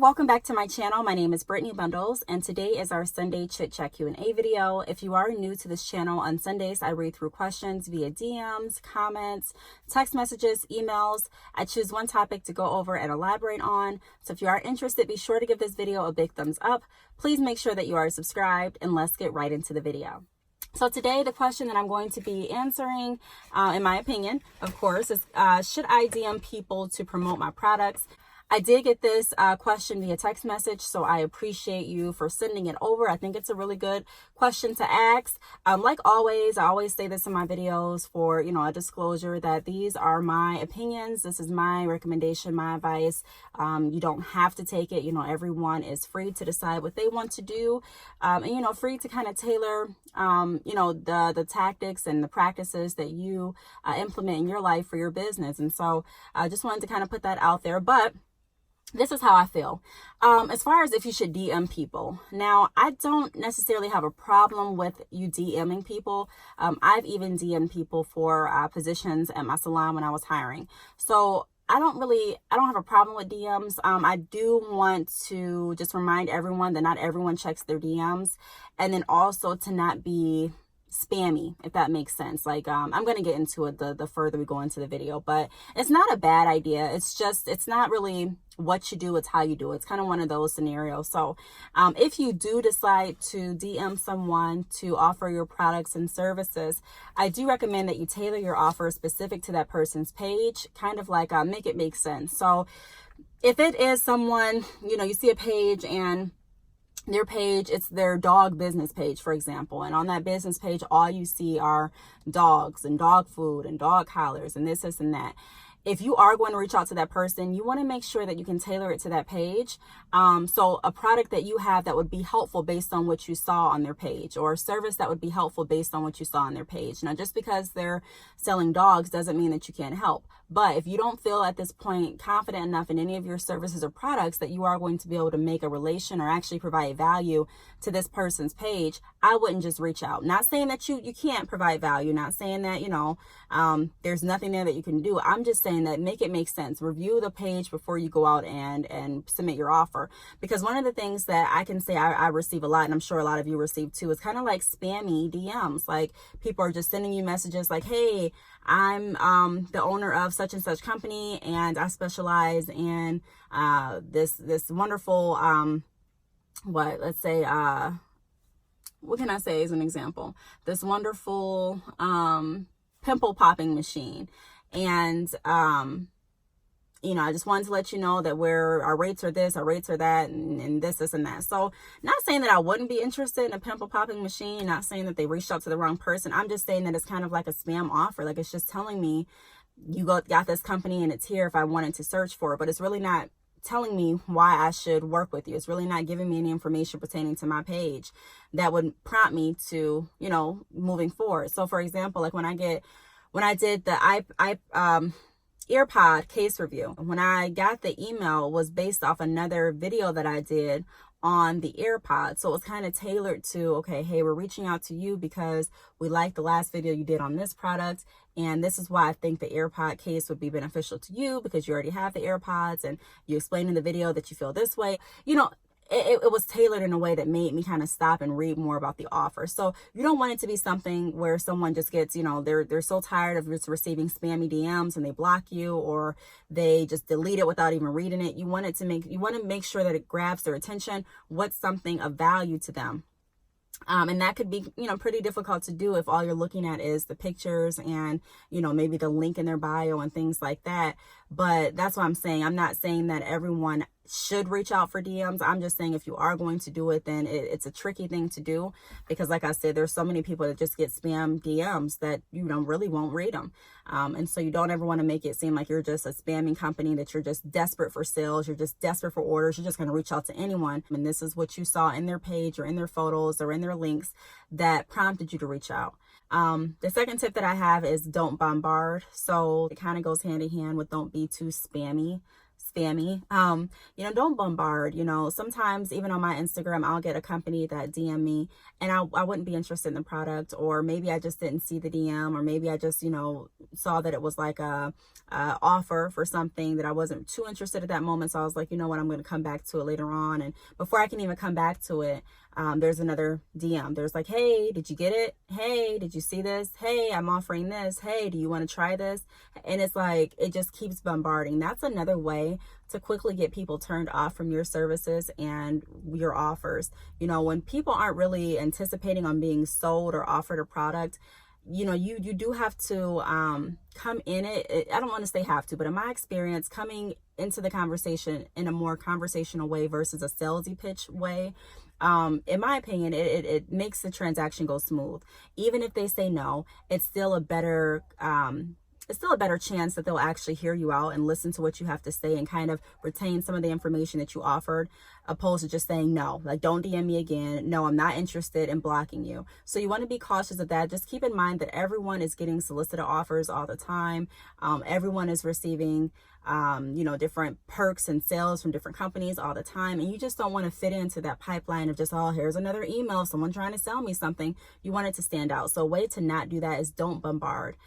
welcome back to my channel. My name is Brittany Bundles, and today is our Sunday Chit Chat Q&A video. If you are new to this channel, on Sundays I read through questions via DMs, comments, text messages, emails. I choose one topic to go over and elaborate on. So if you are interested, be sure to give this video a big thumbs up. Please make sure that you are subscribed, and let's get right into the video. So today, the question that I'm going to be answering, in my opinion, of course, is should I DM people to promote my products? I did get this question via text message, so I appreciate you for sending it over. I think it's a really good question to ask. Like always, I always say this in my videos for, a disclosure that these are my opinions. This is my recommendation, my advice. You don't have to take it. Everyone is free to decide what they want to do, and, free to kind of tailor, the tactics and the practices that you implement in your life for your business. And so I just wanted to kind of put that out there. But this is how I feel. As far as if you should DM people. Now, I don't necessarily have a problem with you DMing people. I've even DM'd people for positions at my salon when I was hiring. So I don't have a problem with DMs. I do want to just remind everyone that not everyone checks their DMs, and then also to not be spammy, if that makes sense. Like, I'm going to get into it the further we go into the video, but it's not a bad idea. It's not really what you do, it's how you do it. It's kind of one of those scenarios. So if you do decide to DM someone to offer your products and services, I do recommend that you tailor your offer specific to that person's page, kind of like make it make sense. So if it is someone, you see a page and their page, it's their dog business page, for example, and on that business page all you see are dogs and dog food and dog collars and this and that. If you are going to reach out to that person, you want to make sure that you can tailor it to that page. So a product that you have that would be helpful based on what you saw on their page, or a service that would be helpful based on what you saw on their page. Now, just because they're selling dogs doesn't mean that you can't help. But if you don't feel at this point confident enough in any of your services or products that you are going to be able to make a relation or actually provide value to this person's page, I wouldn't just reach out. Not saying that you can't provide value, not saying that, there's nothing there that you can do. I'm just saying that make it make sense. Review the page before you go out and submit your offer. Because one of the things that I can say I receive a lot, and I'm sure a lot of you receive too, is kind of like spammy DMs. Like, people are just sending you messages like, hey, I'm the owner of such and such company, and I specialize in this wonderful what can I say as an example? This wonderful pimple popping machine. And I just wanted to let you know that our rates are this, our rates are that, and this and that. So not saying that I wouldn't be interested in a pimple popping machine, not saying that they reached out to the wrong person. I'm just saying that it's kind of like a spam offer. Like, it's just telling me you got this company and it's here if I wanted to search for it, but it's really not telling me why I should work with you. It's really not giving me any information pertaining to my page that would prompt me to, moving forward. So for example, like when I did the earpod case review, when I got the email, was based off another video that I did on the AirPod. So it was kind of tailored to, okay, hey, we're reaching out to you because we liked the last video you did on this product, and this is why I think the AirPod case would be beneficial to you, because you already have the AirPods and you explained in the video that you feel this way. It was tailored in a way that made me kind of stop and read more about the offer. So you don't want it to be something where someone just gets, they're so tired of just receiving spammy DMs and they block you, or they just delete it without even reading it. You want to make sure that it grabs their attention. What's something of value to them? And that could be, pretty difficult to do if all you're looking at is the pictures and, maybe the link in their bio and things like that. But that's what I'm saying. I'm not saying that everyone should reach out for DMs. I'm just saying if you are going to do it, then it's a tricky thing to do, because like I said, there's so many people that just get spam DMs that really won't read them. And so you don't ever want to make it seem like you're just a spamming company, that you're just desperate for sales, you're just desperate for orders, you're just going to reach out to anyone. And this is what you saw in their page or in their photos or in their links that prompted you to reach out. The second tip that I have is don't bombard. So it kind of goes hand in hand with don't be too spammy. spammy. Don't bombard. Sometimes even on my Instagram, I'll get a company that DM me and I wouldn't be interested in the product, or maybe I just didn't see the DM, or maybe I just, saw that it was like a offer for something that I wasn't too interested at that moment. So I was like, you know what, I'm going to come back to it later on. And before I can even come back to it, there's another DM. There's like, hey, did you get it? Hey, did you see this? Hey, I'm offering this. Hey, do you want to try this? And it's like, it just keeps bombarding. That's another way to quickly get people turned off from your services and your offers. When people aren't really anticipating on being sold or offered a product, you do have to come in it. I don't want to say have to, but in my experience, coming into the conversation in a more conversational way versus a salesy pitch way, in my opinion, it makes the transaction go smooth. Even if they say no, it's still a better chance that they'll actually hear you out and listen to what you have to say and kind of retain some of the information that you offered, opposed to just saying no, like, don't DM me again. No, I'm not interested, in blocking you. So you want to be cautious of that. Just keep in mind that everyone is getting solicited offers all the time. Everyone is receiving, different perks and sales from different companies all the time. And you just don't want to fit into that pipeline of just, oh, here's another email of someone trying to sell me something. You want it to stand out. So a way to not do that is don't bombard.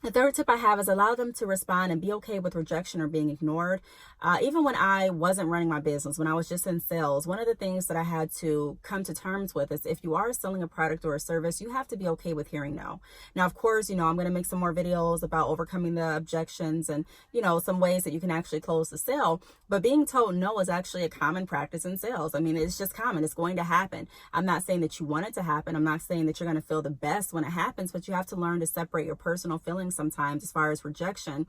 The third tip I have is allow them to respond and be okay with rejection or being ignored. Even when I wasn't running my business, when I was just in sales, one of the things that I had to come to terms with is if you are selling a product or a service, you have to be okay with hearing no. Now, of course, I'm going to make some more videos about overcoming the objections and, some ways that you can actually close the sale. But being told no is actually a common practice in sales. I mean, it's just common. It's going to happen. I'm not saying that you want it to happen. I'm not saying that you're going to feel the best when it happens, but you have to learn to separate your personal feelings sometimes as far as rejection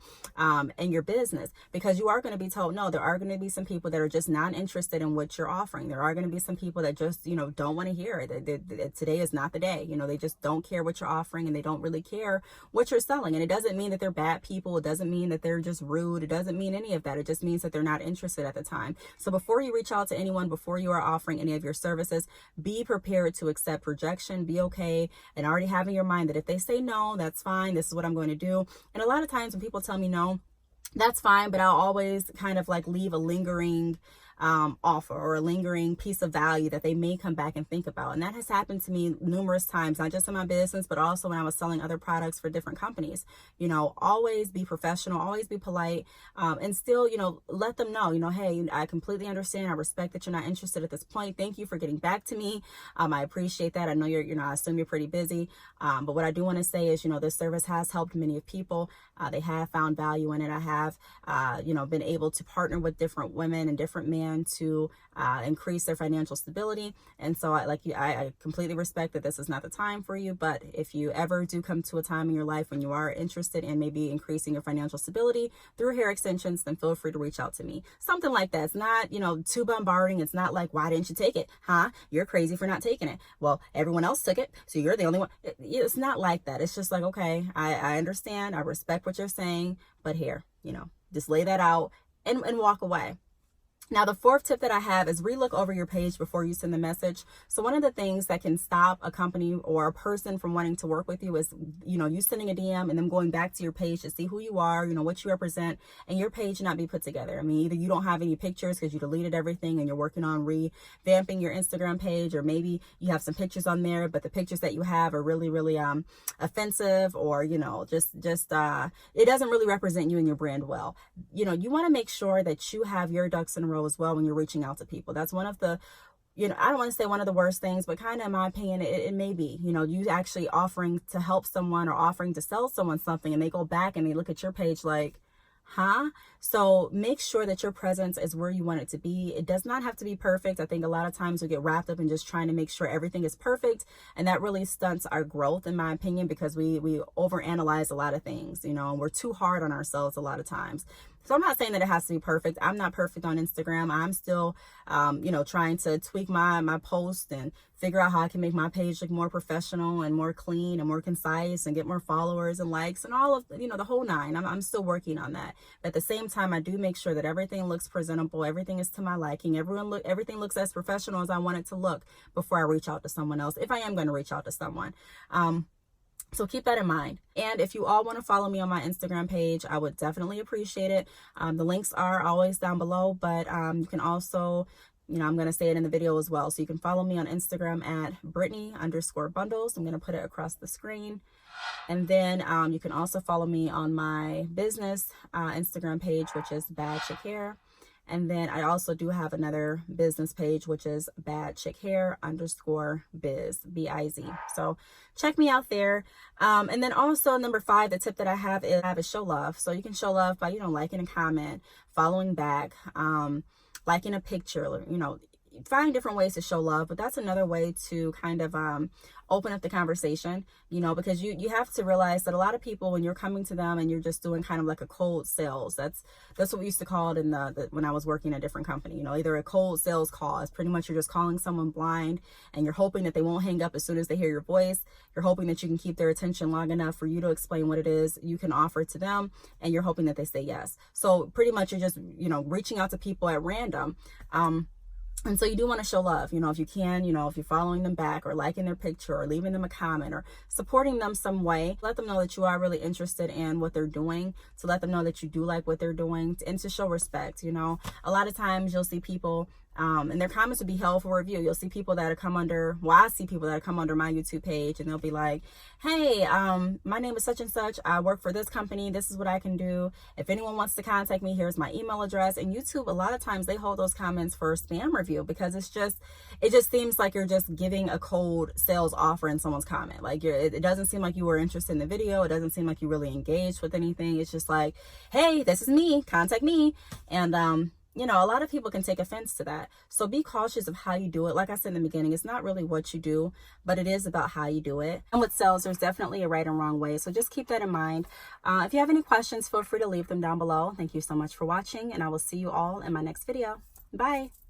in your business, because you are going to be told no. There are going to be some people that are just not interested in what you're offering. There are going to be some people that just don't want to hear it. Today is not the day. They just don't care what you're offering, and they don't really care what you're selling. And it doesn't mean that they're bad people. It doesn't mean that they're just rude. It doesn't mean any of that. It just means that they're not interested at the time. So before you reach out to anyone, before you are offering any of your services, be prepared to accept rejection. Be okay and already have in your mind that if they say no, that's fine. This is what I'm going to do. And a lot of times when people tell me no, that's fine, but I'll always kind of like leave a lingering offer or a lingering piece of value that they may come back and think about. And that has happened to me numerous times, not just in my business, but also when I was selling other products for different companies. Always be professional, always be polite, and still, let them know, hey, I completely understand. I respect that you're not interested at this point. Thank you for getting back to me. I appreciate that. I know I assume you're pretty busy. But what I do want to say is, this service has helped many people. They have found value in it. I have, been able to partner with different women and different men to increase their financial stability. And so I completely respect that this is not the time for you, but if you ever do come to a time in your life when you are interested in maybe increasing your financial stability through hair extensions, then feel free to reach out to me. Something like that. It's not, too bombarding. It's not like, why didn't you take it? Huh? You're crazy for not taking it. Well, everyone else took it, so you're the only one. It's not like that. It's just like, okay, I understand. I respect what you're saying, but here, just lay that out and walk away. Now, the fourth tip that I have is relook over your page before you send the message. So one of the things that can stop a company or a person from wanting to work with you is, you sending a DM and them going back to your page to see who you are, what you represent, and your page not be put together. I mean, either you don't have any pictures because you deleted everything and you're working on revamping your Instagram page, or maybe you have some pictures on there, but the pictures that you have are really, really offensive, or, just it doesn't really represent you and your brand well. You want to make sure that you have your ducks in a row as well when you're reaching out to people. That's one of the, I don't want to say one of the worst things, but kind of in my opinion, it may be, you actually offering to help someone or offering to sell someone something, and they go back and they look at your page like, huh? So make sure that your presence is where you want it to be. It does not have to be perfect. I think a lot of times we get wrapped up in just trying to make sure everything is perfect, and that really stunts our growth, in my opinion, because we overanalyze a lot of things, and we're too hard on ourselves a lot of times. So I'm not saying that it has to be perfect. I'm not perfect on Instagram. I'm still, trying to tweak my post and figure out how I can make my page look more professional and more clean and more concise and get more followers and likes and all of, the whole nine. I'm still working on that. But at the same time, I do make sure that everything looks presentable. Everything is to my liking. Everything looks as professional as I want it to look before I reach out to someone else, if I am going to reach out to someone. So keep that in mind. And if you all want to follow me on my Instagram page, I would definitely appreciate it. The links are always down below, but you can also, I'm going to say it in the video as well. So you can follow me on Instagram at Brittany_bundles. I'm going to put it across the screen. And then you can also follow me on my business Instagram page, which is Bad Chick Hair. And then I also do have another business page, which is Bad Chick Hair _biz, B-I-Z. So check me out there. And then also number 5, the tip that I have is show love. So you can show love by, liking a comment, following back, liking a picture, find different ways to show love. But that's another way to kind of open up the conversation, because you have to realize that a lot of people, when you're coming to them and you're just doing kind of like a cold sales, that's what we used to call it in when I was working at a different company, either a cold sales call. It's pretty much you're just calling someone blind and you're hoping that they won't hang up as soon as they hear your voice. You're hoping that you can keep their attention long enough for you to explain what it is you can offer to them, and you're hoping that they say yes. So pretty much you're just, reaching out to people at random. And so you do want to show love, if you can, if you're following them back or liking their picture or leaving them a comment or supporting them some way. Let them know that you are really interested in what they're doing, to let them know that you do like what they're doing, and to show respect. A lot of times you'll see people, and their comments will be held for review. You'll see people that come under, I see people that come under my YouTube page, and they'll be like, hey, my name is such and such. I work for this company. This is what I can do. If anyone wants to contact me, here's my email address. And YouTube, a lot of times they hold those comments for spam review, because it just seems like you're just giving a cold sales offer in someone's comment. Like it doesn't seem like you were interested in the video. It doesn't seem like you really engaged with anything. It's just like, hey, this is me, contact me. And, a lot of people can take offense to that. So be cautious of how you do it. Like I said in the beginning, it's not really what you do, but it is about how you do it. And with sales, there's definitely a right and wrong way. So just keep that in mind. If you have any questions, feel free to leave them down below. Thank you so much for watching, and I will see you all in my next video. Bye.